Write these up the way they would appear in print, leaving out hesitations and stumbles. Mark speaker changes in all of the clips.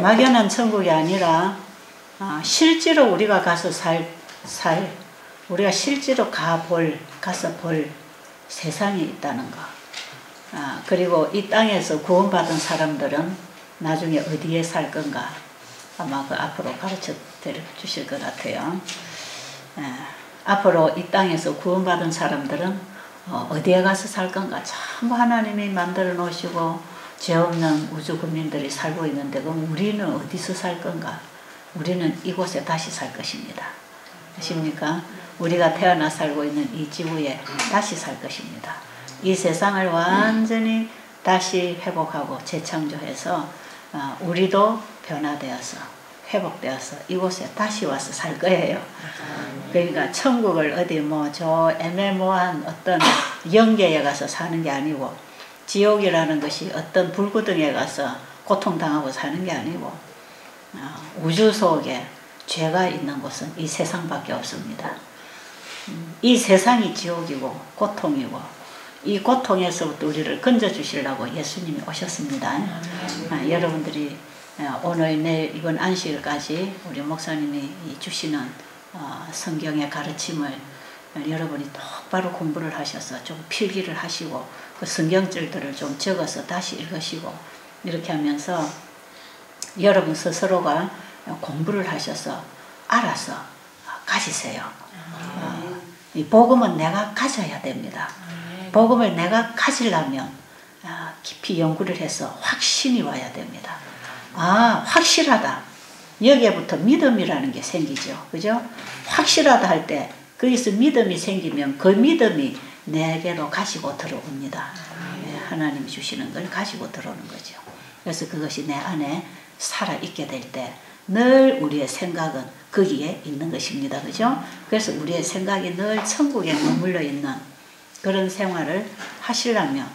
Speaker 1: 막연한 천국이 아니라 실제로 우리가 가서 우리가 실제로 가서 볼 세상이 있다는 거. 그리고 이 땅에서 구원받은 사람들은 나중에 어디에 살 건가 아마 그 앞으로 가르쳐 주실 것 같아요. 앞으로 이 땅에서 구원받은 사람들은 어디에 가서 살 건가. 전부 하나님이 만들어 놓으시고 죄 없는 우주 국민들이 살고 있는데 그럼 우리는 어디서 살 건가? 우리는 이곳에 다시 살 것입니다. 아십니까? 우리가 태어나 살고 있는 이 지구에 다시 살 것입니다. 이 세상을 완전히 다시 회복하고 재창조해서 우리도 변화되어서 회복되어서 이곳에 다시 와서 살 거예요. 그러니까 천국을 어디 저 애매모호한 어떤 영계에 가서 사는 게 아니고 지옥이라는 것이 어떤 불구덩이에 가서 고통당하고 사는 게 아니고 우주 속에 죄가 있는 곳은 이 세상밖에 없습니다. 이 세상이 지옥이고 고통이고 이 고통에서부터 우리를 건져주시려고 예수님이 오셨습니다. 여러분들이 오늘 내일 이번 안식일까지 우리 목사님이 주시는 성경의 가르침을 여러분이 똑바로 공부를 하셔서 좀 필기를 하시고 그 성경절들을 좀 적어서 다시 읽으시고 이렇게 하면서 여러분 스스로가 공부를 하셔서 알아서 가지세요. 이 복음은 내가 가져야 됩니다. 복음을 내가 가지려면 깊이 연구를 해서 확신이 와야 됩니다. 확실하다. 여기에부터 믿음이라는 게 생기죠. 그죠? 확실하다 할 때 거기서 믿음이 생기면 그 믿음이 내게로 가지고 들어옵니다. 하나님이 주시는 걸 가지고 들어오는 거죠. 그래서 그것이 내 안에 살아있게 될 때 늘 우리의 생각은 거기에 있는 것입니다. 그죠? 그래서 우리의 생각이 늘 천국에 머물러 있는 그런 생활을 하시려면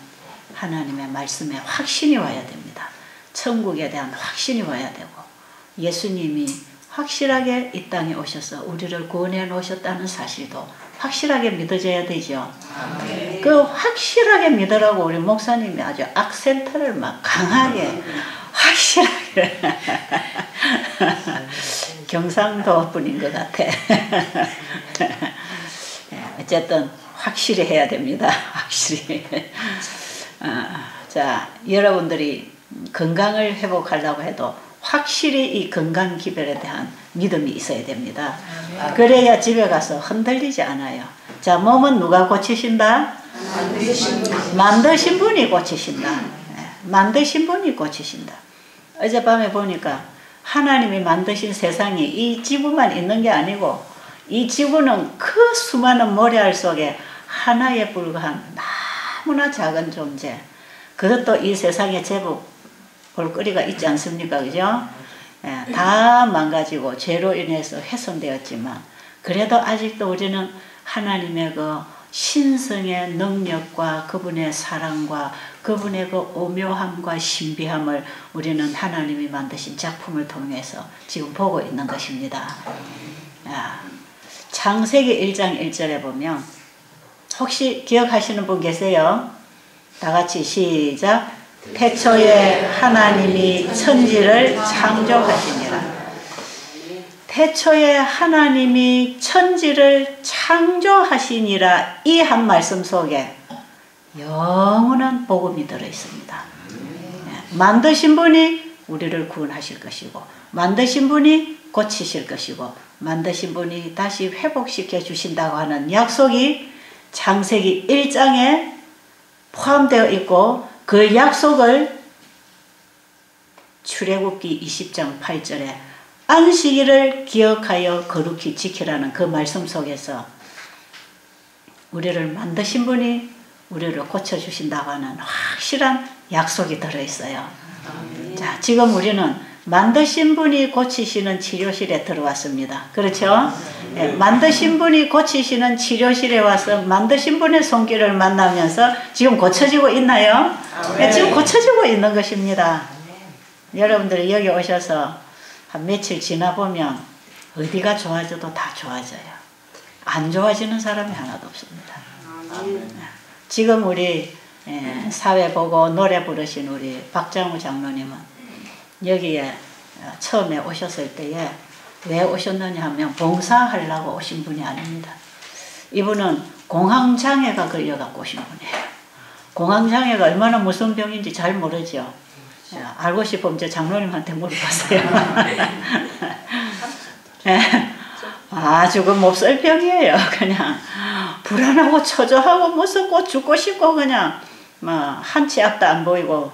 Speaker 1: 하나님의 말씀에 확신이 와야 됩니다. 천국에 대한 확신이 와야 되고 예수님이 확실하게 이 땅에 오셔서 우리를 구원해 놓으셨다는 사실도 확실하게 믿어져야 되죠. 그 확실하게 믿으라고 우리 목사님이 아주 악센트를 막 강하게 확실하게 경상도 분인 것 같아. 어쨌든 확실히 해야 됩니다. 확실히. 자, 여러분들이 건강을 회복하려고 해도 확실히 이 건강 기별에 대한 믿음이 있어야 됩니다. 그래야 집에 가서 흔들리지 않아요. 자, 몸은 누가 고치신다? 만드신 분이 고치신다. 만드신 분이 고치신다. 어젯밤에 보니까 하나님이 만드신 세상이 이 지구만 있는 게 아니고 이 지구는 그 수많은 모래알 속에 하나에 불과한 너무나 작은 존재. 그것도 이 세상에 제법 볼거리가 있지 않습니까? 그죠? 다 망가지고 죄로 인해서 훼손되었지만 그래도 아직도 우리는 하나님의 그 신성의 능력과 그분의 사랑과 그분의 그 오묘함과 신비함을 우리는 하나님이 만드신 작품을 통해서 지금 보고 있는 것입니다. 창세기 1장 1절에 보면 혹시 기억하시는 분 계세요? 다 같이 시작. 태초에 하나님이 천지를 창조하시니라. 태초에 하나님이 천지를 창조하시니라. 이 한 말씀 속에 영원한 복음이 들어있습니다. 만드신 분이 우리를 구원하실 것이고 만드신 분이 고치실 것이고 만드신 분이 다시 회복시켜 주신다고 하는 약속이 창세기 1장에 포함되어 있고 그 약속을 출애굽기 20장 8절에 안식일을 기억하여 거룩히 지키라는 그 말씀 속에서 우리를 만드신 분이 우리를 고쳐주신다고 하는 확실한 약속이 들어있어요. 자, 지금 우리는 만드신 분이 고치시는 치료실에 들어왔습니다. 그렇죠? 만드신 분이 고치시는 치료실에 와서 만드신 분의 손길을 만나면서 지금 고쳐지고 있나요? 지금 고쳐지고 있는 것입니다. 여러분들이 여기 오셔서 한 며칠 지나보면 어디가 좋아져도 다 좋아져요. 안 좋아지는 사람이 하나도 없습니다. 지금 우리 사회 보고 노래 부르신 우리 박장우 장로님은 여기에 처음에 오셨을 때에 왜 오셨느냐 하면 봉사하려고 오신 분이 아닙니다. 이분은 공황장애가 걸려갖고 오신 분이에요. 공황장애가 얼마나 무서운 병인지 잘 모르죠. 알고 싶으면 저 장로님한테 물어봤어요. 아주 그 몹쓸 병이에요. 그냥 불안하고 초조하고 무섭고 죽고 싶고 그냥 한치 앞도 안 보이고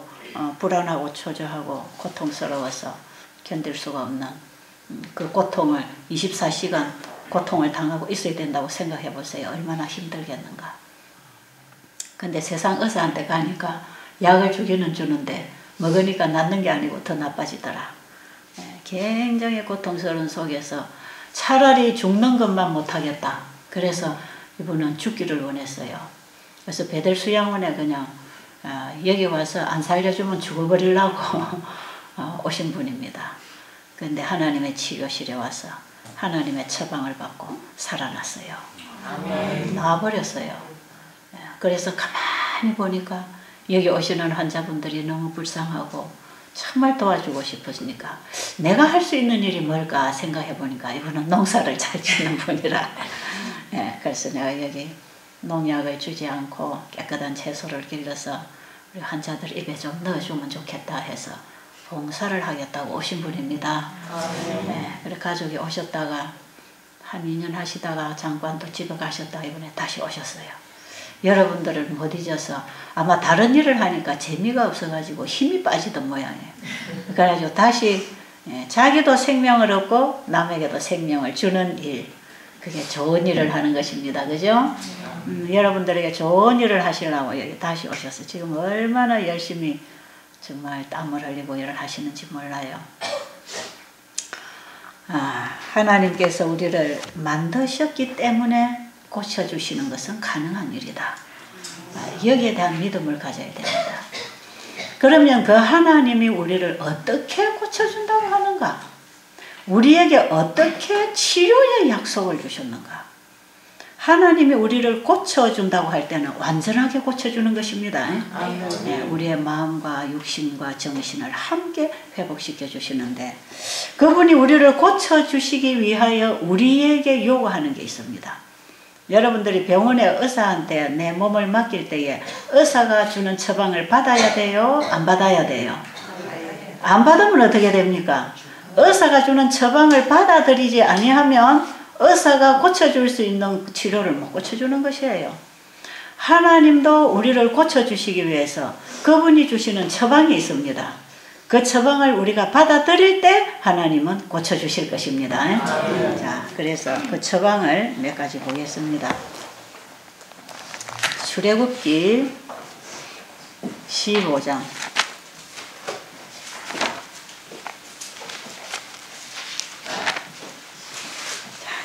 Speaker 1: 불안하고 초조하고 고통스러워서 견딜 수가 없는 그 고통을 24시간 고통을 당하고 있어야 된다고 생각해 보세요. 얼마나 힘들겠는가. 근데 세상 의사한테 가니까 약을 주기는 주는데 먹으니까 낫는 게 아니고 더 나빠지더라. 굉장히 고통스러운 속에서 차라리 죽는 것만 못하겠다. 그래서 이분은 죽기를 원했어요. 그래서 베델수양원에 그냥 여기 와서 안 살려주면 죽어버리려고 오신 분입니다. 그런데 하나님의 치료실에 와서 하나님의 처방을 받고 살아났어요. 나와버렸어요. 그래서 가만히 보니까 여기 오시는 환자분들이 너무 불쌍하고 정말 도와주고 싶으시니까 내가 할 수 있는 일이 뭘까 생각해 보니까 이분은 농사를 잘 짓는 분이라 그래서 내가 여기 농약을 주지 않고 깨끗한 채소를 길러서 우리 환자들 입에 좀 넣어주면 좋겠다 해서 봉사를 하겠다고 오신 분입니다. 그래 가족이 오셨다가 한 2년 하시다가 잠깐 또 집에 가셨다가 이번에 다시 오셨어요. 여러분들을 못 잊어서 아마 다른 일을 하니까 재미가 없어가지고 힘이 빠지던 모양이에요. 그래가지고 다시 자기도 생명을 얻고 남에게도 생명을 주는 일, 그게 좋은 일을 하는 것입니다. 그죠? 여러분들에게 좋은 일을 하시려고 여기 다시 오셔서 지금 얼마나 열심히 정말 땀을 흘리고 일을 하시는지 몰라요. 하나님께서 우리를 만드셨기 때문에 고쳐주시는 것은 가능한 일이다. 여기에 대한 믿음을 가져야 됩니다. 그러면 그 하나님이 우리를 어떻게 고쳐준다고 하는가? 우리에게 어떻게 치료의 약속을 주셨는가? 하나님이 우리를 고쳐준다고 할 때는 완전하게 고쳐주는 것입니다. 우리의 마음과 육신과 정신을 함께 회복시켜 주시는데 그분이 우리를 고쳐주시기 위하여 우리에게 요구하는 게 있습니다. 여러분들이 병원의 의사한테 내 몸을 맡길 때에 의사가 주는 처방을 받아야 돼요? 안 받아야 돼요? 안 받으면 어떻게 됩니까? 의사가 주는 처방을 받아들이지 아니하면 의사가 고쳐줄 수 있는 치료를 못 고쳐주는 것이에요. 하나님도 우리를 고쳐주시기 위해서 그분이 주시는 처방이 있습니다. 그 처방을 우리가 받아들일 때 하나님은 고쳐주실 것입니다. 자, 그래서 그 처방을 몇 가지 보겠습니다. 출애굽기 15장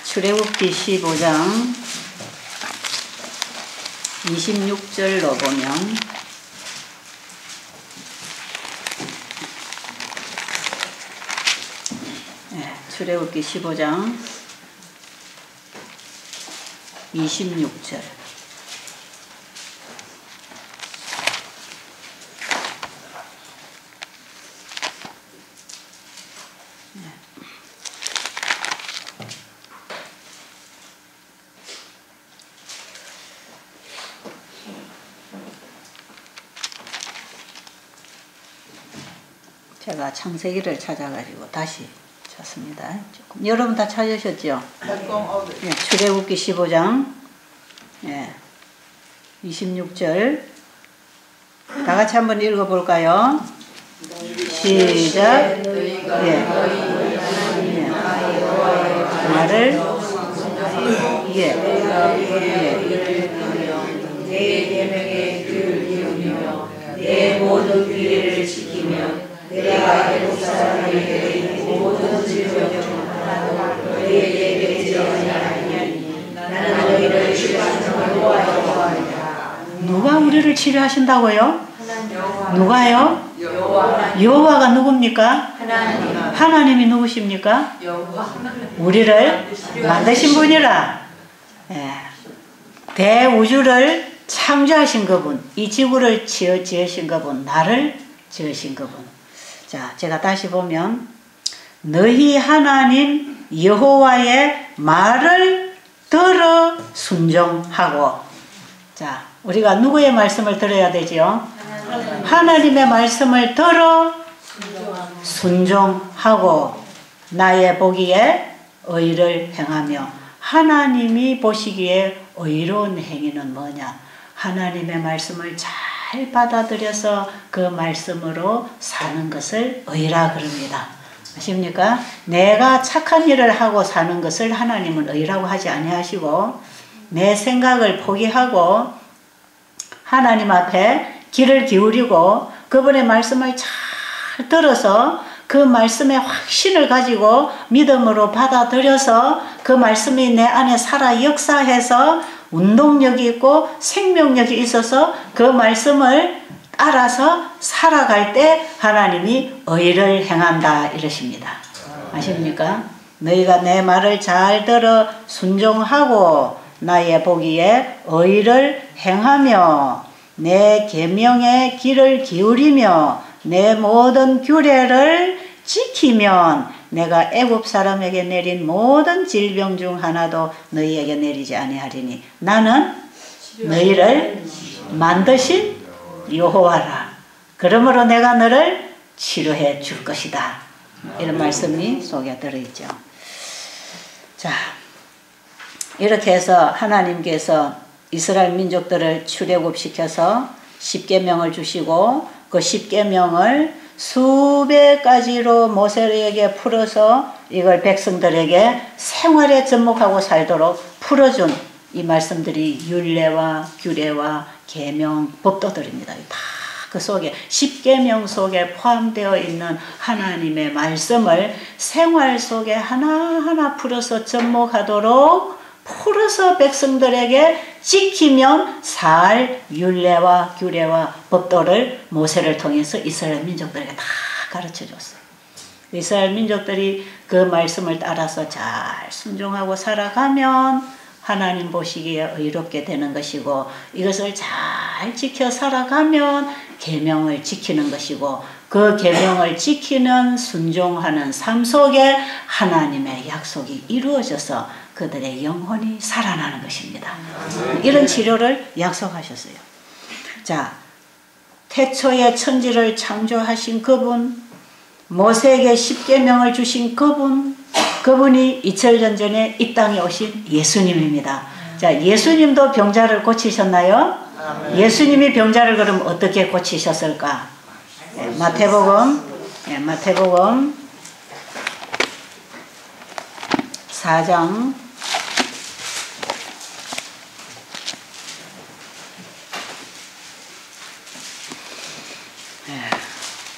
Speaker 1: 출애굽기 15장 26절로 보면 출애굽기 15장 26절 제가 창세기를 찾아가지고 다시 찾습니다. 여러분 다 찾으셨죠? 네, 출애굽기 15장 26절 다 같이 한번 읽어볼까요? 시작. 말을
Speaker 2: 내 계명에 귀를 기울이며 내 모든 규례를 지키며 내가 애국 사람에게 모든 질병 중 하나도 너희에게 되지 아니하리니 나는 너희를 치료하시는 여호와이다.
Speaker 1: 누가 우리를 치료하신다고요? 누가요? 여호와가 누굽니까? 하나님이 누구십니까? 우리를 만드신 분이라. 대우주를 창조하신 그분, 이 지구를 지으신 그분, 나를 지으신 그분. 자, 제가 다시 보면 너희 하나님 여호와의 말을 들어 순종하고. 자, 우리가 누구의 말씀을 들어야 되지요? 하나님의 말씀을 들어 순종하고 나의 보기에 의를 행하며. 하나님이 보시기에 의로운 행위는 뭐냐? 하나님의 말씀을 잘 받아들여서 그 말씀으로 사는 것을 의라 그럽니다. 아십니까? 내가 착한 일을 하고 사는 것을 하나님은 의라고 하지 아니하시고, 내 생각을 포기하고 하나님 앞에 귀를 기울이고 그분의 말씀을 잘 들어서 그 말씀의 확신을 가지고 믿음으로 받아들여서 그 말씀이 내 안에 살아 역사해서 운동력이 있고 생명력이 있어서 그 말씀을 따라서 살아갈 때 하나님이 의를 행한다 이러십니다. 아십니까? 너희가 내 말을 잘 들어 순종하고 나의 보기에 의를 행하며 내 계명에 귀를 기울이며 내 모든 규례를 지키면 내가 애굽 사람에게 내린 모든 질병 중 하나도 너희에게 내리지 아니하리니 나는 너희를 만드신 여호와라. 그러므로 내가 너를 치료해 줄 것이다. 이런 말씀이 속에 들어있죠. 자, 이렇게 해서 하나님께서 이스라엘 민족들을 출애굽시켜서 십계명을 주시고 그 십계명을 수백 가지로 모세에게 풀어서 이걸 백성들에게 생활에 접목하고 살도록 풀어준 이 말씀들이 율례와 규례와 계명, 법도들입니다. 다 그 속에 십계명 속에 포함되어 있는 하나님의 말씀을 생활 속에 하나하나 풀어서 접목하도록 풀어서 백성들에게 지키면 살 율례와 규례와 법도를 모세를 통해서 이스라엘 민족들에게 다 가르쳐 줬어요. 이스라엘 민족들이 그 말씀을 따라서 잘 순종하고 살아가면 하나님 보시기에 의롭게 되는 것이고, 이것을 잘 지켜 살아가면 계명을 지키는 것이고, 그 계명을 지키는 순종하는 삶 속에 하나님의 약속이 이루어져서 그들의 영혼이 살아나는 것입니다. 이런 치료를 약속하셨어요. 자, 태초에 천지를 창조하신 그분, 모세에게 십계명을 주신 그분이 2000년 전에 이 땅에 오신 예수님입니다. 자, 예수님도 병자를 고치셨나요? 예수님이 병자를 그럼 어떻게 고치셨을까? 마태복음 4장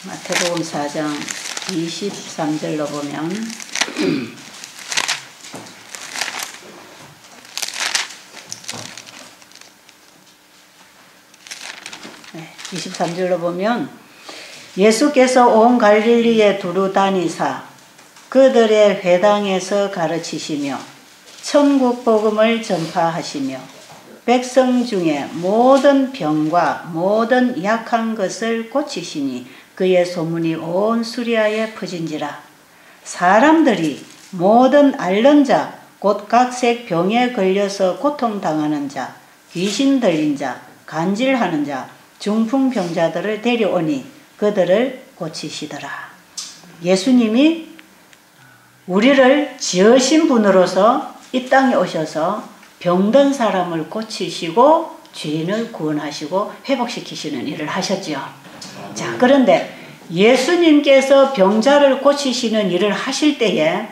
Speaker 1: 마태복음 4장 23절로 보면 23절로 보면 예수께서 온 갈릴리에 두루 다니사 그들의 회당에서 가르치시며 천국 복음을 전파하시며 백성 중에 모든 병과 모든 약한 것을 고치시니 그의 소문이 온 수리아에 퍼진지라. 사람들이 모든 앓는 자 곧 각색 병에 걸려서 고통당하는 자, 귀신 들린 자, 간질하는 자, 중풍병자들을 데려오니 그들을 고치시더라. 예수님이 우리를 지으신 분으로서 이 땅에 오셔서 병든 사람을 고치시고 죄인을 구원하시고 회복시키시는 일을 하셨지요. 자, 그런데 예수님께서 병자를 고치시는 일을 하실 때에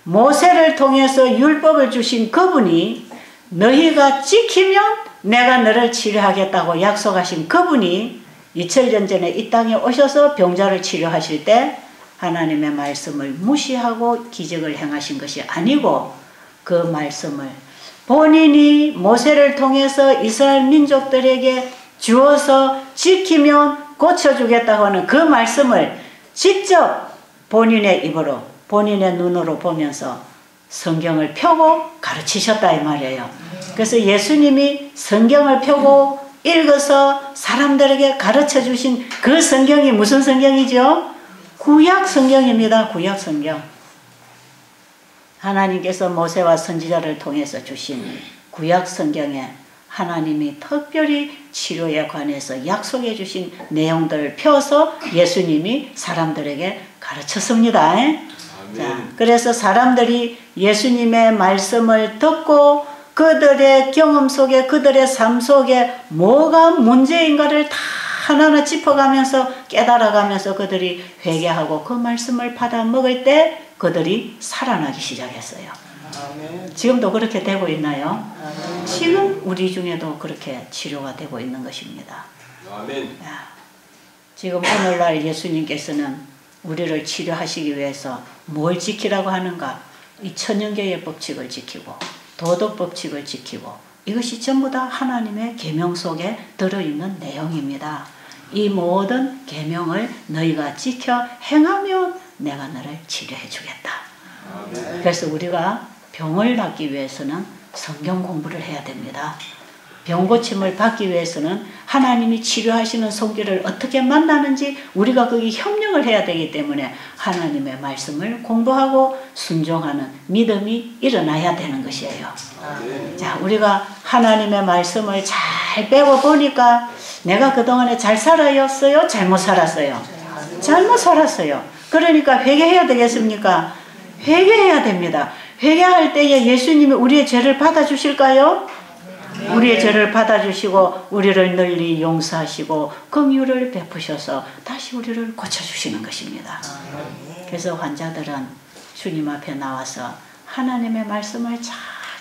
Speaker 1: 모세를 통해서 율법을 주신 그분이 너희가 지키면 내가 너를 치료하겠다고 약속하신 그분이 2000년 전에 이 땅에 오셔서 병자를 치료하실 때 하나님의 말씀을 무시하고 기적을 행하신 것이 아니고 그 말씀을 본인이 모세를 통해서 이스라엘 민족들에게 주어서 지키면 고쳐주겠다고 하는 그 말씀을 직접 본인의 입으로 본인의 눈으로 보면서 성경을 펴고 가르치셨다 이 말이에요. 그래서 예수님이 성경을 펴고 읽어서 사람들에게 가르쳐 주신 그 성경이 무슨 성경이죠? 구약 성경입니다. 구약 성경. 하나님께서 모세와 선지자를 통해서 주신 구약 성경에 하나님이 특별히 치료에 관해서 약속해 주신 내용들을 펴서 예수님이 사람들에게 가르쳤습니다. 자, 그래서 사람들이 예수님의 말씀을 듣고 그들의 경험 속에 그들의 삶 속에 뭐가 문제인가를 다 하나하나 짚어가면서 깨달아가면서 그들이 회개하고 그 말씀을 받아 먹을 때 그들이 살아나기 시작했어요. 지금도 그렇게 되고 있나요? 지금 우리 중에도 그렇게 치료가 되고 있는 것입니다. 지금 오늘날 예수님께서는 우리를 치료하시기 위해서 뭘 지키라고 하는가? 이 천연계의 법칙을 지키고 도덕 법칙을 지키고 이것이 전부 다 하나님의 계명 속에 들어있는 내용입니다. 이 모든 계명을 너희가 지켜 행하면 내가 너를 치료해 주겠다. 그래서 우리가 병을 낫기 위해서는 성경 공부를 해야 됩니다. 병 고침을 받기 위해서는 하나님이 치료하시는 손길을 어떻게 만나는지 우리가 거기 협력을 해야 되기 때문에 하나님의 말씀을 공부하고 순종하는 믿음이 일어나야 되는 것이에요. 자, 우리가 하나님의 말씀을 잘 배워보니까 내가 그동안에 잘 살았어요? 잘못 살았어요? 잘못 살았어요. 그러니까 회개해야 되겠습니까? 회개해야 됩니다. 회개할 때에 예수님이 우리의 죄를 받아주실까요? 우리의 죄를 받아주시고 우리를 널리 용서하시고 긍휼을 베푸셔서 다시 우리를 고쳐주시는 것입니다. 그래서 환자들은 주님 앞에 나와서 하나님의 말씀을 잘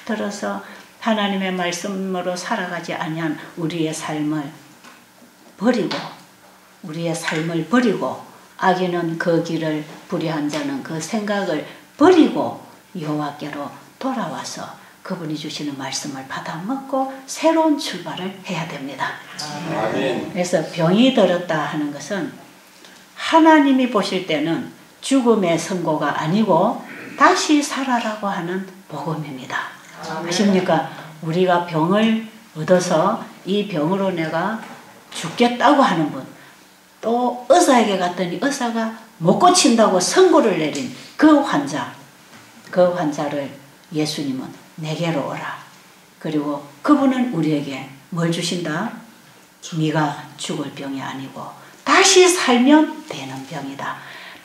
Speaker 1: 들어서 하나님의 말씀으로 살아가지 아니한 우리의 삶을 버리고 악인은 그 길을 불의한 자는 그 생각을 버리고 여호와께로 돌아와서 그분이 주시는 말씀을 받아 먹고 새로운 출발을 해야 됩니다. 그래서 병이 들었다 하는 것은 하나님이 보실 때는 죽음의 선고가 아니고 다시 살아라고 하는 복음입니다. 아십니까? 우리가 병을 얻어서 이 병으로 내가 죽겠다고 하는 분, 또 의사에게 갔더니 의사가 못 고친다고 선고를 내린 그 환자를 예수님은 내게로 오라. 그리고 그분은 우리에게 뭘 주신다? 네가 죽을 병이 아니고 다시 살면 되는 병이다.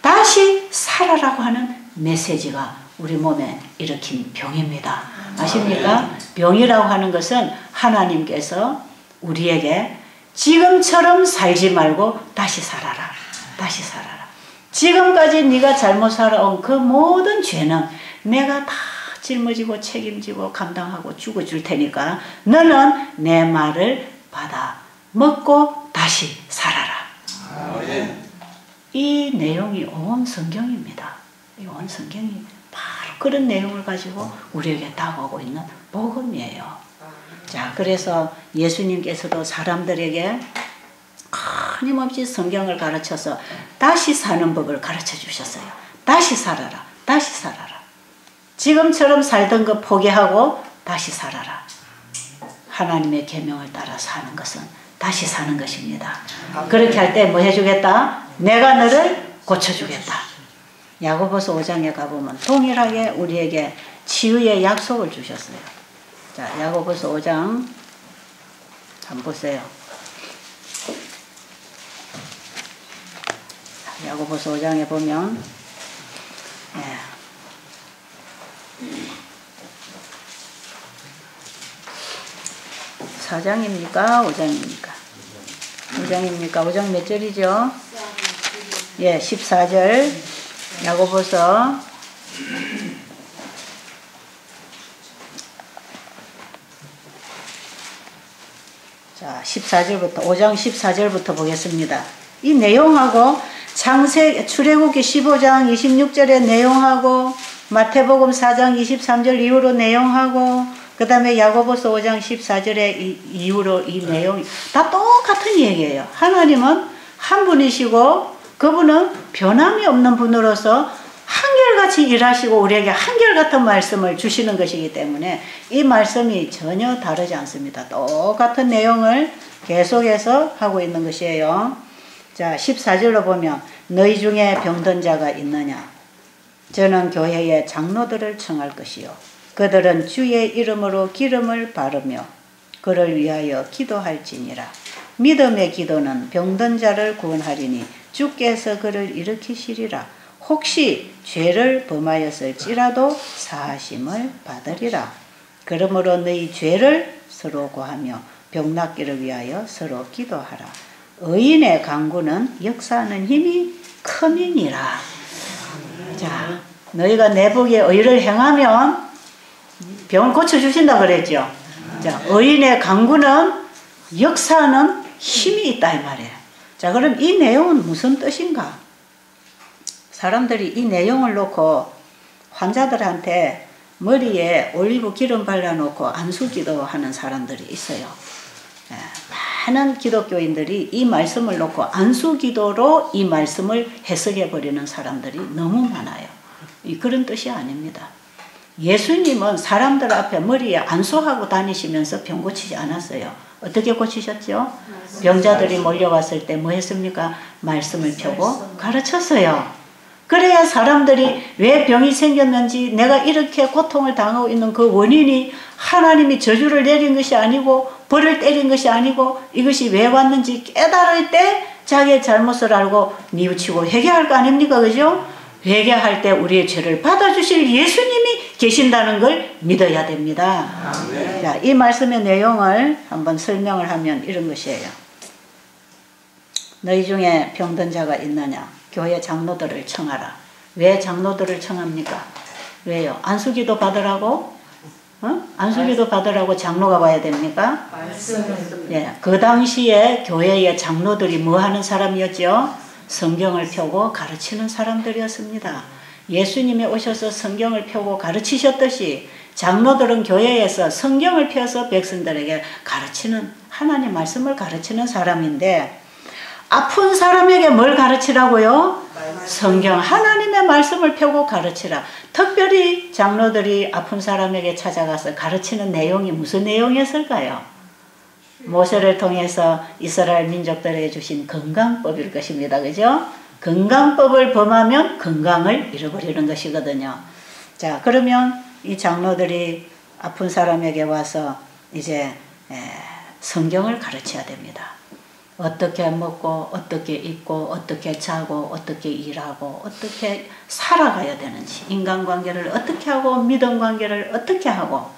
Speaker 1: 다시 살아라고 하는 메시지가 우리 몸에 일으킨 병입니다. 아십니까? 병이라고 하는 것은 하나님께서 우리에게 지금처럼 살지 말고 다시 살아라. 다시 살아라. 지금까지 네가 잘못 살아온 그 모든 죄는 내가 다 짊어지고 책임지고 감당하고 죽어줄 테니까 너는 내 말을 받아 먹고 다시 살아라. 이 내용이 온 성경입니다. 이 온 성경이 바로 그런 내용을 가지고 우리에게 다가오고 있는 복음이에요. 자, 그래서 예수님께서도 사람들에게 끊임없이 성경을 가르쳐서 다시 사는 법을 가르쳐 주셨어요. 다시 살아라. 다시 살아라. 지금처럼 살던 거 포기하고 다시 살아라. 하나님의 계명을 따라 사는 것은 다시 사는 것입니다. 그렇게 할 때 뭐 해주겠다? 내가 너를 고쳐주겠다. 야고보서 5장에 가보면 동일하게 우리에게 치유의 약속을 주셨어요. 자, 야고보서 5장 한번 보세요. 야고보서 5장에 보면 4장입니까? 5장입니까? 5장입니까? 5장 몇 절이죠? 예, 14절. 야고보서 14절부터 5장 14절부터 보겠습니다. 이 내용하고 출애굽기 15장 26절의 내용하고 마태복음 4장 23절 이후로 내용하고 그 다음에 야고보서 5장 14절의 이후로 이 내용이 다 똑같은 얘기예요. 하나님은 한 분이시고 그분은 변함이 없는 분으로서 한결같이 일하시고 우리에게 한결같은 말씀을 주시는 것이기 때문에 이 말씀이 전혀 다르지 않습니다. 똑같은 내용을 계속해서 하고 있는 것이에요. 자, 14절로 보면 너희 중에 병든 자가 있느냐? 저는 교회의 장로들을 청할 것이요 그들은 주의 이름으로 기름을 바르며 그를 위하여 기도할지니라. 믿음의 기도는 병든 자를 구원하리니 주께서 그를 일으키시리라. 혹시 죄를 범하였을지라도 사하심을 받으리라. 그러므로 너희 죄를 서로 고하며 병 낫기를 위하여 서로 기도하라. 의인의 간구는 역사하는 힘이 큼이니라. 자, 너희가 내복에 의를 행하면 병을 고쳐주신다 그랬죠. 자, 의인의 간구는 역사하는 힘이 있다 이 말이에요. 자, 그럼 이 내용은 무슨 뜻인가? 사람들이 이 내용을 놓고 환자들한테 머리에 올리브 기름 발라놓고 안수기도 하는 사람들이 있어요. 많은 기독교인들이 이 말씀을 놓고 안수기도로 이 말씀을 해석해버리는 사람들이 너무 많아요. 그런 뜻이 아닙니다. 예수님은 사람들 앞에 머리에 안수하고 다니시면서 병 고치지 않았어요. 어떻게 고치셨죠? 병자들이 몰려왔을 때 뭐 했습니까? 말씀을 펴고 가르쳤어요. 그래야 사람들이 왜 병이 생겼는지, 내가 이렇게 고통을 당하고 있는 그 원인이 하나님이 저주를 내린 것이 아니고 벌을 때린 것이 아니고 이것이 왜 왔는지 깨달을 때 자기의 잘못을 알고 뉘우치고 회개할 거 아닙니까? 그죠? 회개할 때 우리의 죄를 받아주실 예수님이 계신다는 걸 믿어야 됩니다. 아멘. 자, 이 말씀의 내용을 한번 설명을 하면 이런 것이에요. 너희 중에 병든 자가 있느냐? 교회 장로들을 청하라. 왜 장로들을 청합니까? 왜요? 안수기도 받으라고? 안수기도 받으라고 장로가 와야 됩니까? 예, 그 당시에 교회의 장로들이 뭐 하는 사람이었죠? 성경을 펴고 가르치는 사람들이었습니다. 예수님이 오셔서 성경을 펴고 가르치셨듯이 장로들은 교회에서 성경을 펴서 백성들에게 가르치는, 하나님 말씀을 가르치는 사람인데, 아픈 사람에게 뭘 가르치라고요? 성경, 하나님의 말씀을 펴고 가르치라. 특별히 장로들이 아픈 사람에게 찾아가서 가르치는 내용이 무슨 내용이었을까요? 모세를 통해서 이스라엘 민족들에게 주신 건강법일 것입니다. 그죠? 건강법을 범하면 건강을 잃어버리는 것이거든요. 자, 그러면 이 장로들이 아픈 사람에게 와서 이제 성경을 가르쳐야 됩니다. 어떻게 먹고 어떻게 입고 어떻게 자고 어떻게 일하고 어떻게 살아가야 되는지, 인간관계를 어떻게 하고 믿음관계를 어떻게 하고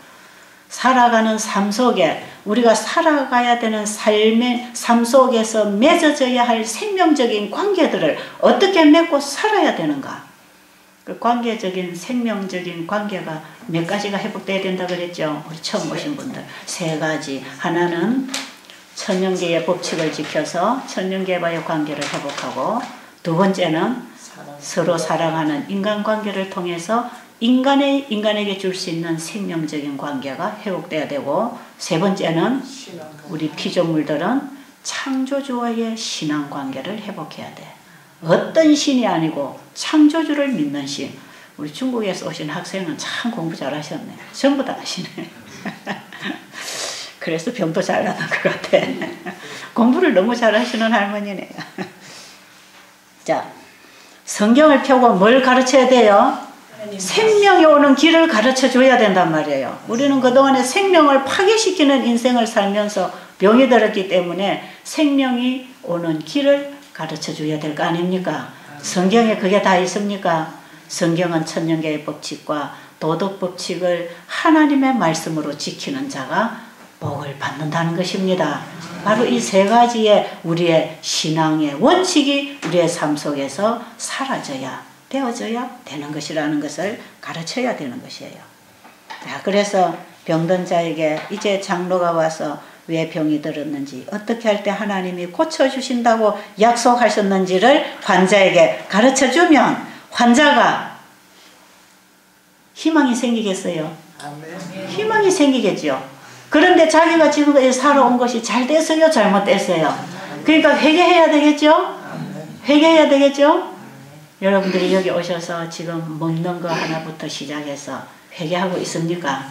Speaker 1: 살아가는 삶 속에 우리가 살아가야 되는 삶의 삶 속에서 맺어져야 할 생명적인 관계들을 어떻게 맺고 살아야 되는가. 그 관계적인 생명적인 관계가 몇 가지가 회복돼야 된다 그랬죠. 우리 처음 오신 분들 3가지. 하나는 천년계의 법칙을 지켜서 천년계와의 관계를 회복하고, 2번째는 서로 사랑하는 인간관계를 통해서 인간에게 줄 수 있는 생명적인 관계가 회복돼야 되고, 3번째는 우리 피조물들은 창조주와의 신앙관계를 회복해야 돼. 어떤 신이 아니고 창조주를 믿는 신. 우리 중국에서 오신 학생은 참 공부 잘하셨네. 전부 다 아시네. 그래서 병도 잘 나는 것 같아. 공부를 너무 잘하시는 할머니네요. 자, 성경을 펴고 뭘 가르쳐야 돼요? 생명이 오는 길을 가르쳐 줘야 된단 말이에요. 우리는 그동안에 생명을 파괴시키는 인생을 살면서 병이 들었기 때문에 생명이 오는 길을 가르쳐 줘야 될 거 아닙니까? 성경에 그게 다 있습니까? 성경은 천년계의 법칙과 도덕 법칙을 하나님의 말씀으로 지키는 자가 복을 받는다는 것입니다. 바로 이 3가지의 우리의 신앙의 원칙이 우리의 삶 속에서 사라져야, 되어져야 되는 것이라는 것을 가르쳐야 되는 것이에요. 자, 그래서 병든 자에게 이제 장로가 와서 왜 병이 들었는지, 어떻게 할 때 하나님이 고쳐주신다고 약속하셨는지를 환자에게 가르쳐주면 환자가 희망이 생기겠어요? 희망이 생기겠죠. 그런데 자기가 지금까지 살아온 것이 잘 됐어요? 잘못됐어요? 그러니까 회개해야 되겠죠? 회개해야 되겠죠? 여러분들이 여기 오셔서 지금 먹는 거 하나부터 시작해서 회개하고 있습니까?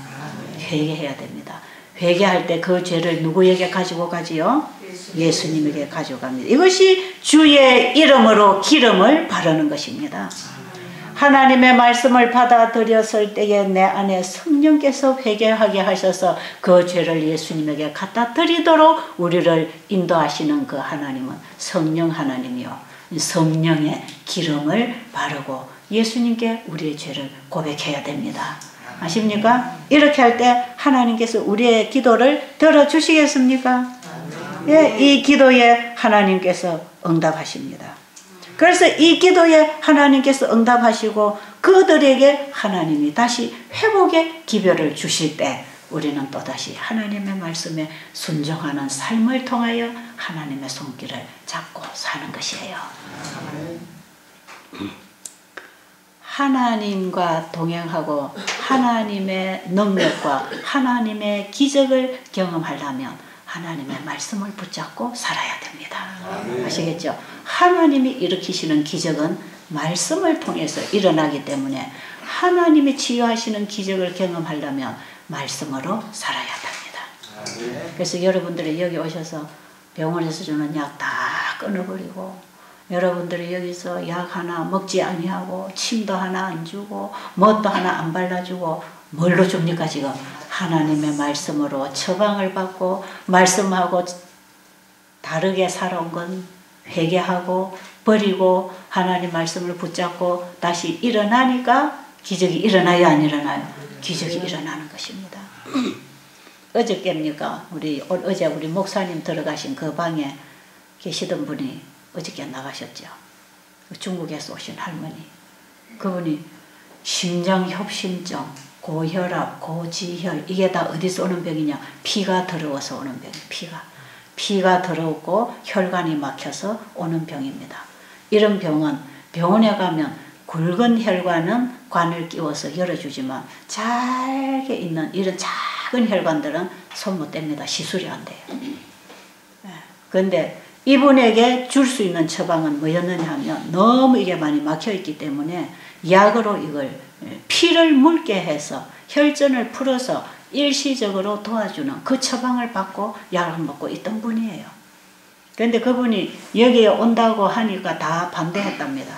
Speaker 1: 회개해야 됩니다. 회개할 때 그 죄를 누구에게 가지고 가지요? 예수님에게 가져갑니다. 이것이 주의 이름으로 기름을 바르는 것입니다. 하나님의 말씀을 받아들였을 때에 내 안에 성령께서 회개하게 하셔서 그 죄를 예수님에게 갖다 드리도록 우리를 인도하시는 그 하나님은 성령 하나님이요, 성령의 기름을 바르고 예수님께 우리의 죄를 고백해야 됩니다. 아십니까? 이렇게 할 때 하나님께서 우리의 기도를 들어주시겠습니까? 예, 이 기도에 하나님께서 응답하십니다. 그래서 이 기도에 하나님께서 응답하시고 그들에게 하나님이 다시 회복의 기별을 주실 때 우리는 또다시 하나님의 말씀에 순종하는 삶을 통하여 하나님의 손길을 잡고 사는 것이에요. 하나님과 동행하고 하나님의 능력과 하나님의 기적을 경험하려면 하나님의 말씀을 붙잡고 살아야 됩니다. 아시겠죠? 하나님이 일으키시는 기적은 말씀을 통해서 일어나기 때문에 하나님이 치유하시는 기적을 경험하려면 말씀으로 살아야 됩니다. 그래서 여러분들이 여기 오셔서 병원에서 주는 약 다 끊어버리고 여러분들이 여기서 약 하나 먹지 아니하고 침도 하나 안 주고 뭣도 하나 안 발라주고 뭘로 줍니까 지금? 하나님의 말씀으로 처방을 받고 말씀하고 다르게 살아온 건 회개하고 버리고 하나님 말씀을 붙잡고 다시 일어나니까 기적이 일어나요 안 일어나요? 기적이 일어나는 것입니다. 어저께입니까? 어제 우리 목사님 들어가신 그 방에 계시던 분이 어저께 나가셨죠. 중국에서 오신 할머니. 그분이 심장협심증, 고혈압, 고지혈 이게 다 어디서 오는 병이냐? 피가 더러워서 오는 병이에요. 피가 더럽고 혈관이 막혀서 오는 병입니다. 이런 병은 병원에 가면 굵은 혈관은 관을 끼워서 열어주지만 잘게 있는 이런 작은 혈관들은 손 못 댑니다. 시술이 안 돼요. 그런데 이분에게 줄 수 있는 처방은 뭐였느냐 하면 너무 이게 많이 막혀있기 때문에 약으로 이걸 피를 묽게 해서 혈전을 풀어서 일시적으로 도와주는 그 처방을 받고 약을 먹고 있던 분이에요. 그런데 그분이 여기에 온다고 하니까 다 반대했답니다.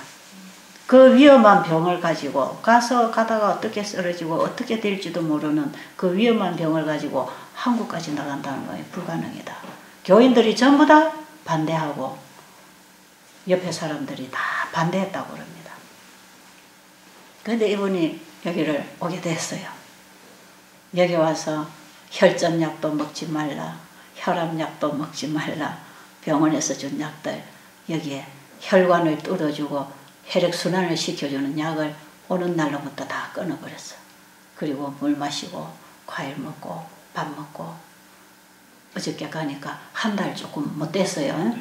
Speaker 1: 그 위험한 병을 가지고 가다가 어떻게 쓰러지고 어떻게 될지도 모르는 그 위험한 병을 가지고 한국까지 나간다는 거예요. 불가능이다. 교인들이 전부 다 반대하고 옆에 사람들이 다 반대했다고 그럽니다. 그런데 이분이 여기를 오게 됐어요. 여기 와서 혈전약도 먹지 말라, 혈압약도 먹지 말라, 병원에서 준 약들 여기에 혈관을 뚫어주고 혈액순환을 시켜주는 약을 오는 날로부터 다 끊어버렸어. 그리고 물 마시고 과일 먹고 밥 먹고 어저께 가니까 한 달 조금 못 됐어요.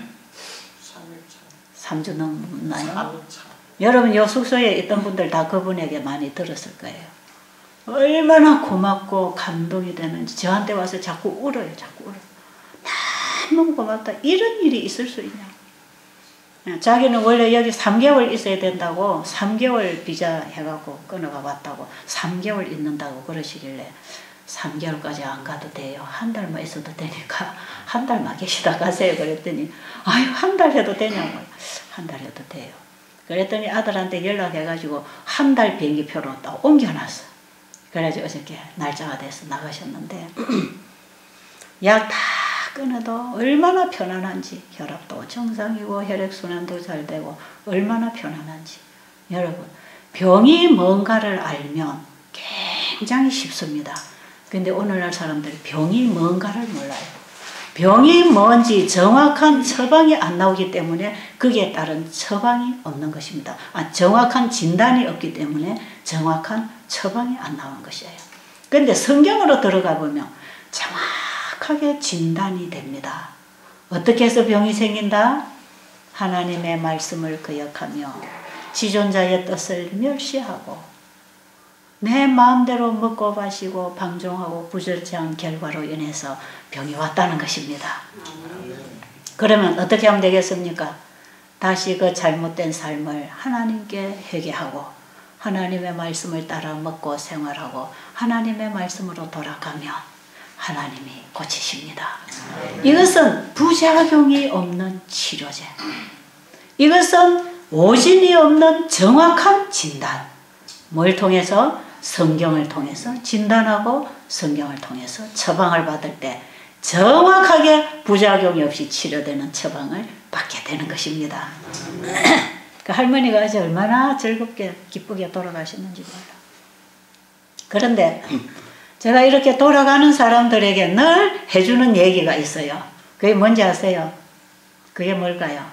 Speaker 1: 3주 넘나요? 여러분 요 숙소에 있던 분들 다 그분에게 많이 들었을 거예요. 얼마나 고맙고 감동이 되는지 저한테 와서 자꾸 울어요. 자꾸 울어요. 너무 고맙다. 이런 일이 있을 수 있냐. 자기는 원래 여기 3개월 있어야 된다고 3개월 비자 해갖고 끊어가 왔다고 3개월 있는다고 그러시길래 3개월까지 안 가도 돼요. 한 달만 있어도 되니까 한 달만 계시다 가세요. 그랬더니 아유 한 달 해도 되냐고요. 한 달 해도 돼요. 그랬더니 아들한테 연락해가지고 한 달 비행기표로 딱 옮겨놨어. 그래가지고 어저께 날짜가 돼서 나가셨는데 약 다 끊어도 얼마나 편안한지 혈압도 정상이고 혈액순환도 잘 되고 얼마나 편안한지. 여러분 병이 뭔가를 알면 굉장히 쉽습니다. 근데 오늘날 사람들이 병이 뭔가를 몰라요. 병이 뭔지 정확한 처방이 안 나오기 때문에 거기에 따른 처방이 없는 것입니다. 정확한 진단이 없기 때문에 정확한 처방이 안 나오는 것이에요. 그런데 성경으로 들어가 보면 정확하게 진단이 됩니다. 어떻게 해서 병이 생긴다? 하나님의 말씀을 거역하며 지존자의 뜻을 멸시하고 내 마음대로 먹고 마시고 방종하고 부절제한 결과로 인해서 병이 왔다는 것입니다. 그러면 어떻게 하면 되겠습니까? 다시 그 잘못된 삶을 하나님께 회개하고 하나님의 말씀을 따라 먹고 생활하고 하나님의 말씀으로 돌아가면 하나님이 고치십니다. 이것은 부작용이 없는 치료제. 이것은 오진이 없는 정확한 진단. 뭘 통해서? 성경을 통해서 진단하고 성경을 통해서 처방을 받을 때 정확하게 부작용이 없이 치료되는 처방을 받게 되는 것입니다. 그 할머니가 이제 얼마나 즐겁게 기쁘게 돌아가셨는지 몰라. 그런데 제가 이렇게 돌아가는 사람들에게 늘 해주는 얘기가 있어요. 그게 뭔지 아세요? 그게 뭘까요?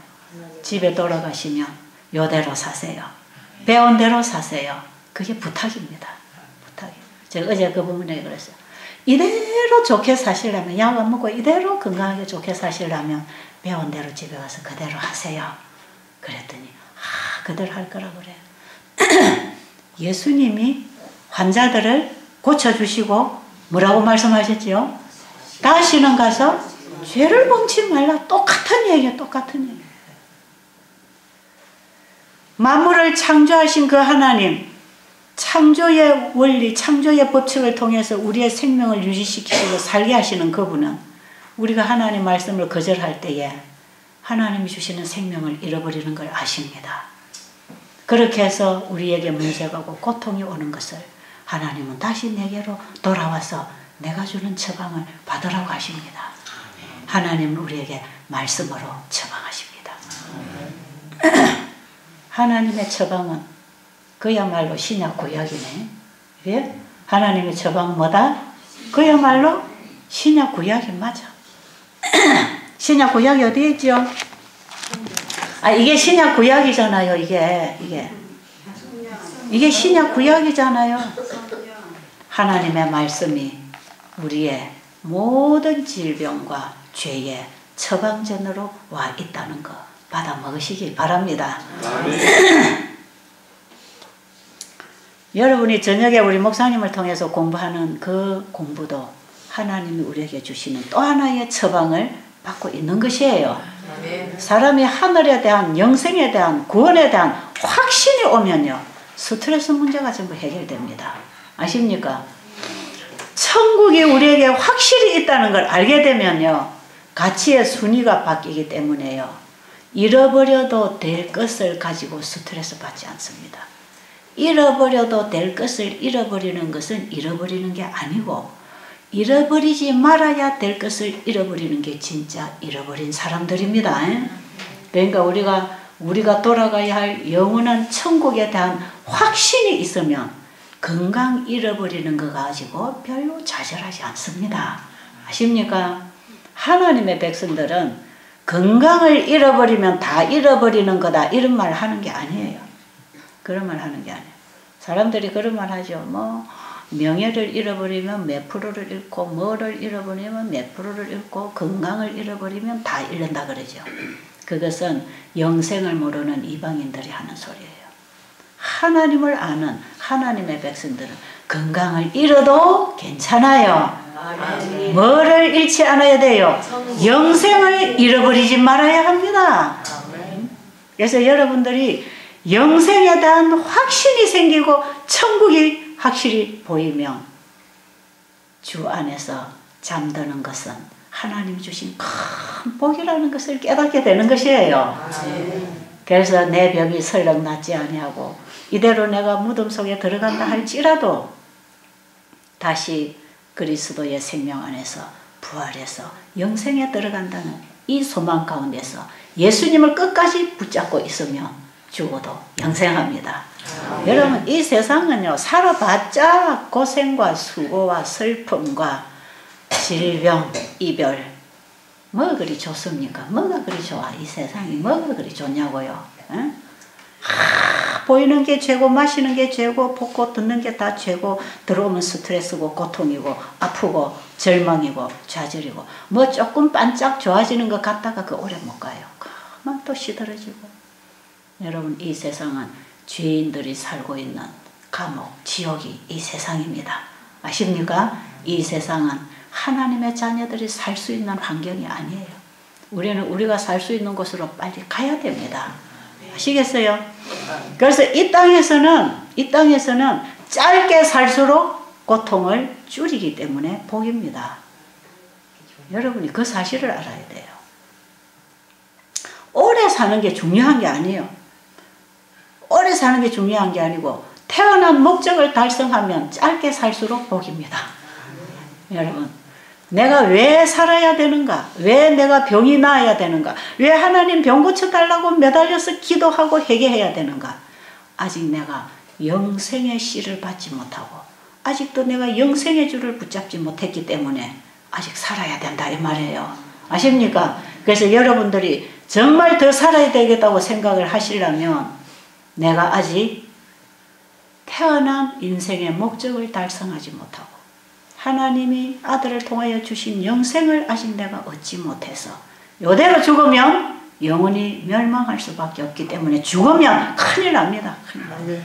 Speaker 1: 집에 돌아가시면 요대로 사세요. 배운 대로 사세요. 그게 부탁입니다. 부탁이에요. 제가 어제 그 부분에 그랬어요. 이대로 좋게 사시려면, 약 안 먹고 이대로 건강하게 좋게 사시려면 배운 대로 집에 가서 그대로 하세요. 그랬더니 그대로 할 거라고 그래요. 예수님이 환자들을 고쳐주시고 뭐라고 말씀하셨지요? 다시는 가서 죄를 범치 말라. 똑같은 얘기예요. 똑같은 얘기. 만물을 창조하신 그 하나님, 창조의 원리, 창조의 법칙을 통해서 우리의 생명을 유지시키고 살게 하시는 그분은 우리가 하나님 말씀을 거절할 때에 하나님이 주시는 생명을 잃어버리는 걸 아십니다. 그렇게 해서 우리에게 문제가 오고 고통이 오는 것을 하나님은 다시 내게로 돌아와서 내가 주는 처방을 받으라고 하십니다. 하나님은 우리에게 말씀으로 처방하십니다. 하나님의 처방은 그야말로 신약 구약이네. 예? 하나님의 처방은 뭐다? 그야말로 신약 구약이 맞아. 신약 구약이 어디에 있죠? 이게 신약 구약이잖아요. 이게 신약 구약이잖아요. 하나님의 말씀이 우리의 모든 질병과 죄의 처방전으로 와 있다는 거 받아 먹으시기 바랍니다. 여러분이 저녁에 우리 목사님을 통해서 공부하는 그 공부도 하나님이 우리에게 주시는 또 하나의 처방을 받고 있는 것이에요. 사람이 하늘에 대한, 영생에 대한, 구원에 대한 확신이 오면요, 스트레스 문제가 전부 해결됩니다. 아십니까? 천국이 우리에게 확실히 있다는 걸 알게 되면요, 가치의 순위가 바뀌기 때문에요, 잃어버려도 될 것을 가지고 스트레스 받지 않습니다. 잃어버려도 될 것을 잃어버리는 것은 잃어버리는 게 아니고, 잃어버리지 말아야 될 것을 잃어버리는 게 진짜 잃어버린 사람들입니다. 그러니까 우리가 돌아가야 할 영원한 천국에 대한 확신이 있으면 건강 잃어버리는 거 가지고 별로 좌절하지 않습니다. 아십니까? 하나님의 백성들은 건강을 잃어버리면 다 잃어버리는 거다, 이런 말 하는 게 아니에요. 그런 말 하는 게 아니에요. 사람들이 그런 말 하죠. 명예를 잃어버리면 몇 프로를 잃고, 뭐를 잃어버리면 몇 프로를 잃고, 건강을 잃어버리면 다 잃는다 그러죠. 그것은 영생을 모르는 이방인들이 하는 소리예요. 하나님을 아는 하나님의 백성들은 건강을 잃어도 괜찮아요. 아멘. 뭐를 잃지 않아야 돼요? 영생을 잃어버리지 말아야 합니다. 아멘. 그래서 여러분들이 영생에 대한 확신이 생기고 천국이 확실히 보이면 주 안에서 잠드는 것은 하나님 주신 큰 복이라는 것을 깨닫게 되는 것이에요. 그래서 내 병이 설령 낫지 아니하고 이대로 내가 무덤 속에 들어간다 할지라도 다시 그리스도의 생명 안에서 부활해서 영생에 들어간다는 이 소망 가운데서 예수님을 끝까지 붙잡고 있으면 죽어도 영생합니다. 여러분, 이 세상은요, 살아봤자 고생과 수고와 슬픔과 질병, 이별, 뭐가 그리 좋습니까? 뭐가 그리 좋아? 이 세상이 뭐가 그리 좋냐고요? 보이는 게 죄고, 마시는 게 죄고, 보고 듣는 게 다 죄고, 들어오면 스트레스고, 고통이고, 아프고, 절망이고, 좌절이고, 뭐 조금 반짝 좋아지는 것 같다가 그 오래 못 가요. 그만 또 시들어지고. 여러분, 이 세상은 죄인들이 살고 있는 감옥, 지옥이 이 세상입니다. 아십니까? 이 세상은 하나님의 자녀들이 살 수 있는 환경이 아니에요. 우리는 우리가 살 수 있는 곳으로 빨리 가야 됩니다. 아시겠어요? 그래서 이 땅에서는 짧게 살수록 고통을 줄이기 때문에 복입니다. 여러분이 그 사실을 알아야 돼요. 오래 사는 게 중요한 게 아니에요. 오래 사는 게 중요한 게 아니고 태어난 목적을 달성하면 짧게 살수록 복입니다. 여러분, 내가 왜 살아야 되는가? 왜 내가 병이 나아야 되는가? 왜 하나님 병 고쳐달라고 매달려서 기도하고 회개해야 되는가? 아직 내가 영생의 씨를 받지 못하고 아직도 내가 영생의 줄을 붙잡지 못했기 때문에 아직 살아야 된다 이 말이에요. 아십니까? 그래서 여러분들이 정말 더 살아야 되겠다고 생각을 하시려면 내가 아직 태어난 인생의 목적을 달성하지 못하고 하나님이 아들을 통하여 주신 영생을 아직 내가 얻지 못해서 이대로 죽으면 영원히 멸망할 수밖에 없기 때문에 죽으면 큰일 납니다. 큰일 납니다.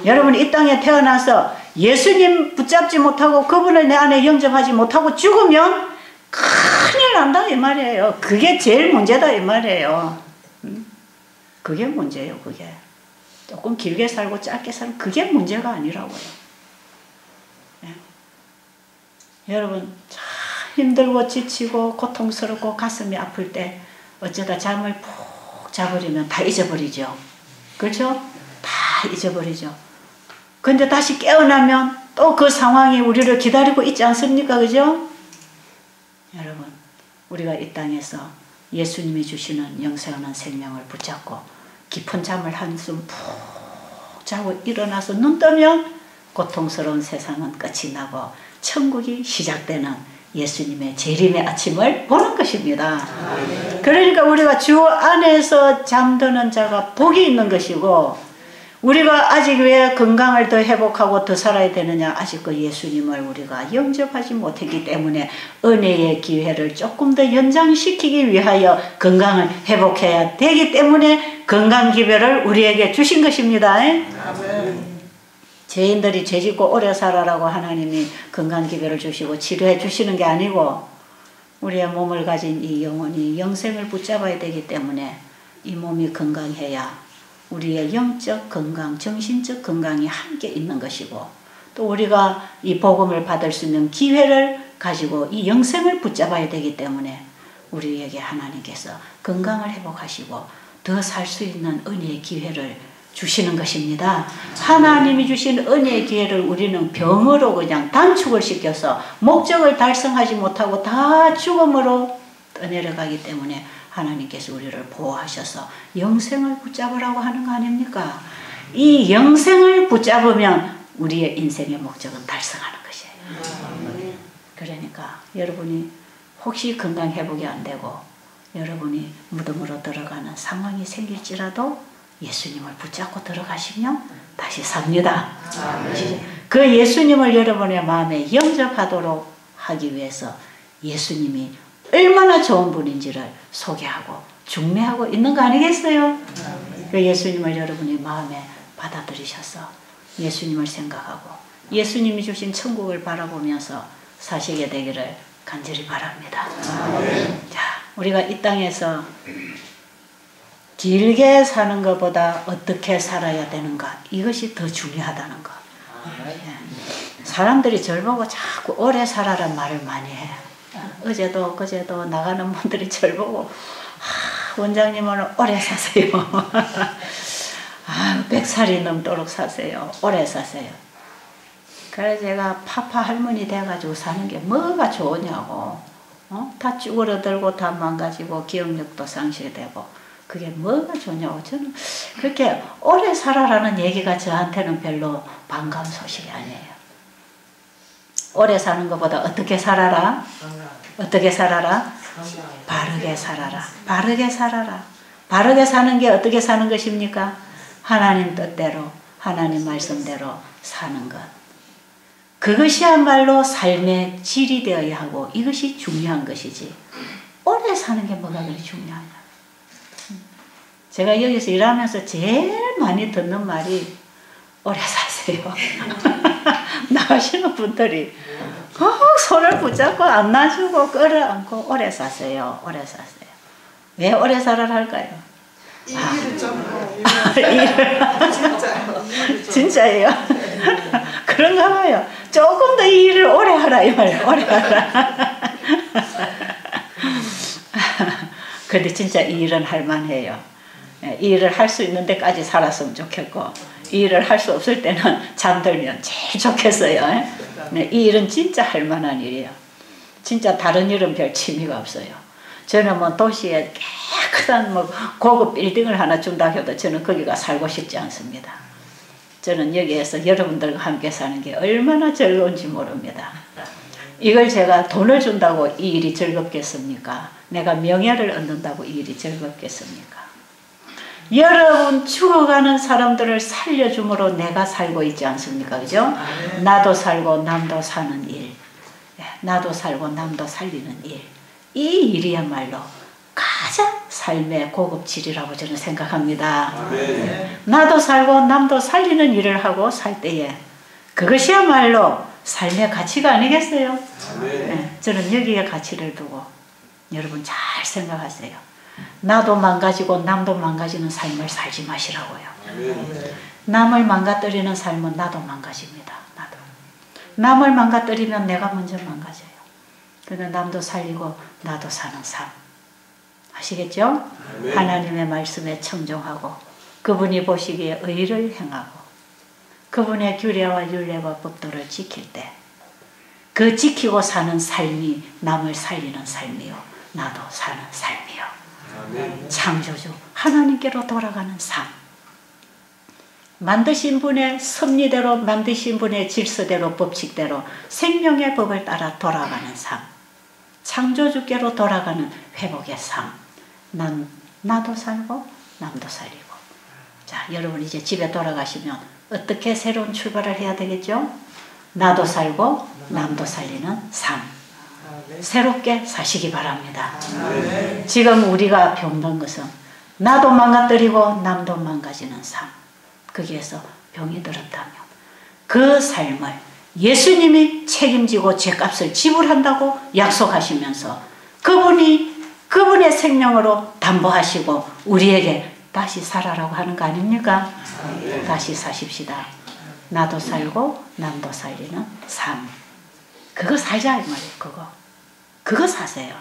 Speaker 1: 여러분 이 땅에 태어나서 예수님 붙잡지 못하고 그분을 내 안에 영접하지 못하고 죽으면 큰일 난다 이 말이에요. 그게 제일 문제다 이 말이에요. 그게 문제예요. 그게 조금 길게 살고 짧게 살고 그게 문제가 아니라고요. 네. 여러분 참 힘들고 지치고 고통스럽고 가슴이 아플 때 어쩌다 잠을 푹 자버리면 다 잊어버리죠. 그렇죠? 다 잊어버리죠. 근데 다시 깨어나면 또 그 상황이 우리를 기다리고 있지 않습니까? 그죠? 여러분, 우리가 이 땅에서 예수님이 주시는 영생하는 생명을 붙잡고 깊은 잠을 한숨 푹 자고 일어나서 눈 뜨면 고통스러운 세상은 끝이 나고 천국이 시작되는 예수님의 재림의 아침을 보는 것입니다. 그러니까 우리가 주 안에서 잠드는 자가 복이 있는 것이고 우리가 아직 왜 건강을 더 회복하고 더 살아야 되느냐? 아직 그 예수님을 우리가 영접하지 못했기 때문에 은혜의 기회를 조금 더 연장시키기 위하여 건강을 회복해야 되기 때문에 건강 기회를 우리에게 주신 것입니다. 아멘. 죄인들이 죄짓고 오래 살아라고 하나님이 건강 기회를 주시고 치료해 주시는 게 아니고 우리의 몸을 가진 이 영혼이 영생을 붙잡아야 되기 때문에 이 몸이 건강해야 우리의 영적 건강, 정신적 건강이 함께 있는 것이고 또 우리가 이 복음을 받을 수 있는 기회를 가지고 이 영생을 붙잡아야 되기 때문에 우리에게 하나님께서 건강을 회복하시고 더 살 수 있는 은혜의 기회를 주시는 것입니다. 하나님이 주신 은혜의 기회를 우리는 병으로 그냥 단축을 시켜서 목적을 달성하지 못하고 다 죽음으로 떠내려가기 때문에 하나님께서 우리를 보호하셔서 영생을 붙잡으라고 하는 거 아닙니까? 이 영생을 붙잡으면 우리의 인생의 목적은 달성하는 것이에요. 그러니까 여러분이 혹시 건강 회복이 안 되고 여러분이 무덤으로 들어가는 상황이 생길지라도 예수님을 붙잡고 들어가시면 다시 삽니다. 그 예수님을 여러분의 마음에 영접하도록 하기 위해서 예수님이 얼마나 좋은 분인지를 소개하고 중매하고 있는 거 아니겠어요? 그 예수님을 여러분의 마음에 받아들이셔서 예수님을 생각하고 예수님이 주신 천국을 바라보면서 사시게 되기를 간절히 바랍니다. 자, 우리가 이 땅에서 길게 사는 것보다 어떻게 살아야 되는가 이것이 더 중요하다는 것. 사람들이 저를 보고 자꾸 오래 살아란 말을 많이 해요. 어제도 그제도 나가는 분들이 저를 보고 원장님은 오래 사세요. 100살이 넘도록 사세요. 오래 사세요. 그래서 제가 파파 할머니 돼가지고 사는 게 뭐가 좋으냐고. 다 쭈그러들고 다 망가지고 기억력도 상실되고 그게 뭐가 좋냐고. 저는 그렇게 오래 살아라는 얘기가 저한테는 별로 반가운 소식이 아니에요. 오래 사는 것보다 어떻게 살아라? 어떻게 살아라? 바르게 살아라. 바르게 살아라. 바르게 사는 게 어떻게 사는 것입니까? 하나님 뜻대로 하나님 말씀대로 사는 것. 그것이야말로 삶의 질이 되어야 하고 이것이 중요한 것이지 오래 사는 게 뭐가 그리 중요하냐. 제가 여기서 일하면서 제일 많이 듣는 말이 오래 사세요. 나가시는 분들이 손을 붙잡고 안 놔주고 끌어안고 오래 사세요. 오래 사세요. 왜 오래 살아라 할까요?
Speaker 2: 일을 좀
Speaker 1: 진짜예요. 그런가 봐요. 조금 더 이 일을 오래 하라 이 말이에요. 오래 하라. 근데 진짜 이 일은 할만해요. 이 일을 할 수 있는 데까지 살았으면 좋겠고 이 일을 할 수 없을 때는 잠들면 제일 좋겠어요. 이 일은 진짜 할만한 일이에요. 진짜 다른 일은 별 취미가 없어요. 저는 뭐 도시에 깨끗한 뭐 고급 빌딩을 하나 준다 해도 저는 거기가 살고 싶지 않습니다. 저는 여기에서 여러분들과 함께 사는 게 얼마나 즐거운지 모릅니다. 이걸 제가 돈을 준다고 이 일이 즐겁겠습니까? 내가 명예를 얻는다고 이 일이 즐겁겠습니까? 여러분 죽어가는 사람들을 살려줌으로 내가 살고 있지 않습니까? 그죠? 나도 살고 남도 사는 일. 나도 살고 남도 살리는 일. 이 일이야말로 가장 삶의 고급질이라고 저는 생각합니다. 나도 살고 남도 살리는 일을 하고 살 때에 그것이야말로 삶의 가치가 아니겠어요? 저는 여기에 가치를 두고 여러분 잘 생각하세요. 나도 망가지고 남도 망가지는 삶을 살지 마시라고요. 남을 망가뜨리는 삶은 나도 망가집니다. 나도. 남을 망가뜨리면 내가 먼저 망가져요. 그러나 남도 살리고 나도 사는 삶. 아시겠죠? 하나님의 말씀에 청종하고 그분이 보시기에 의를 행하고 그분의 규례와 율례와 법도를 지킬 때 그 지키고 사는 삶이 남을 살리는 삶이요 나도 사는 삶이요 창조주 하나님께로 돌아가는 삶. 만드신 분의 섭리대로 만드신 분의 질서대로 법칙대로 생명의 법을 따라 돌아가는 삶. 창조주께로 돌아가는 회복의 삶. 나도 살고 남도 살리고. 자, 여러분 이제 집에 돌아가시면 어떻게 새로운 출발을 해야 되겠죠? 나도 살고 남도 살리는 삶. 새롭게 사시기 바랍니다. 지금 우리가 병든 것은 나도 망가뜨리고 남도 망가지는 삶. 거기에서 병이 들었다면 그 삶을 예수님이 책임지고 죄값을 지불한다고 약속하시면서 그분의 생명으로 담보하시고 우리에게 다시 살아라고 하는 거 아닙니까? 다시 사십시다. 나도 살고 남도 살리는 삶. 그거 살자 이 말이에요. 그거 사세요.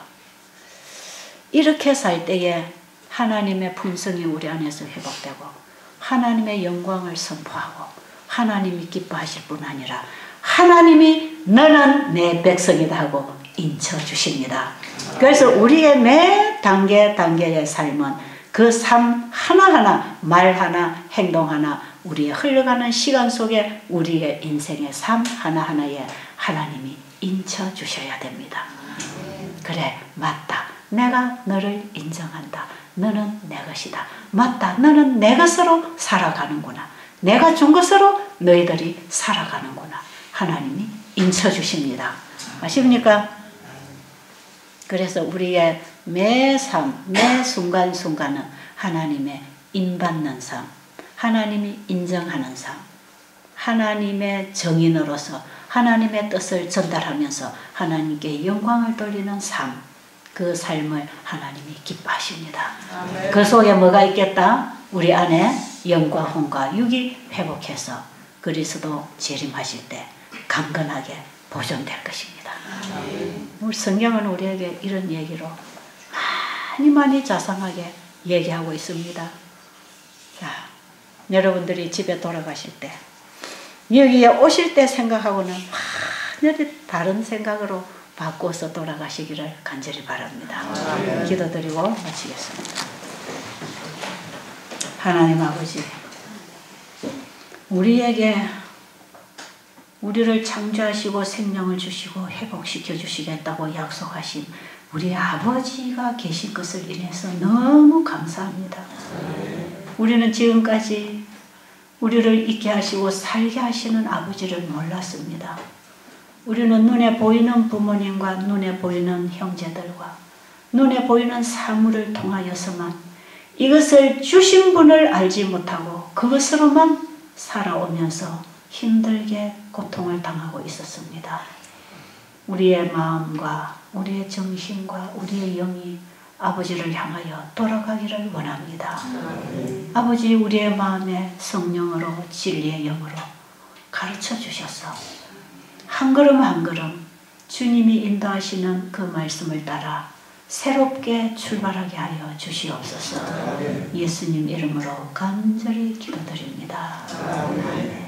Speaker 1: 이렇게 살 때에 하나님의 품성이 우리 안에서 회복되고 하나님의 영광을 선포하고 하나님이 기뻐하실 뿐 아니라 하나님이 너는 내 백성이다 하고 인쳐주십니다. 그래서 우리의 매 단계의 삶은 그 삶 하나하나 말 하나 행동 하나 우리의 흘러가는 시간 속에 우리의 인생의 삶 하나하나에 하나님이 인쳐주셔야 됩니다. 그래 맞다. 내가 너를 인정한다. 너는 내 것이다. 맞다. 너는 내 것으로 살아가는구나. 내가 준 것으로 너희들이 살아가는구나. 하나님이 인쳐주십니다. 아십니까? 그래서 우리의 매 삶, 매 순간순간은 하나님의 인받는 삶, 하나님이 인정하는 삶, 하나님의 정인으로서 하나님의 뜻을 전달하면서 하나님께 영광을 돌리는 삶, 그 삶을 하나님이 기뻐하십니다. 아멘. 그 속에 뭐가 있겠다? 우리 안에 영과 혼과 육이 회복해서 그리스도 재림하실 때 강건하게 보존될 것입니다. 우리 성경은 우리에게 이런 얘기로 많이 자상하게 얘기하고 있습니다. 자, 여러분들이 집에 돌아가실 때 여기에 오실 때 생각하고는 완전히 다른 생각으로 바꿔서 돌아가시기를 간절히 바랍니다. 기도드리고 마치겠습니다. 하나님 아버지, 우리를 창조하시고 생명을 주시고 회복시켜 주시겠다고 약속하신 우리 아버지가 계신 것을 인해서 너무 감사합니다. 우리는 지금까지 우리를 있게 하시고 살게 하시는 아버지를 몰랐습니다. 우리는 눈에 보이는 부모님과 눈에 보이는 형제들과 눈에 보이는 사물을 통하여서만 이것을 주신 분을 알지 못하고 그것으로만 살아오면서 힘들게 고통을 당하고 있었습니다. 우리의 마음과 우리의 정신과 우리의 영이 아버지를 향하여 돌아가기를 원합니다. 아버지, 우리의 마음에 성령으로 진리의 영으로 가르쳐 주셔서 한 걸음 한 걸음 주님이 인도하시는 그 말씀을 따라 새롭게 출발하게 하여 주시옵소서. 예수님 이름으로 간절히 기도드립니다. 아멘.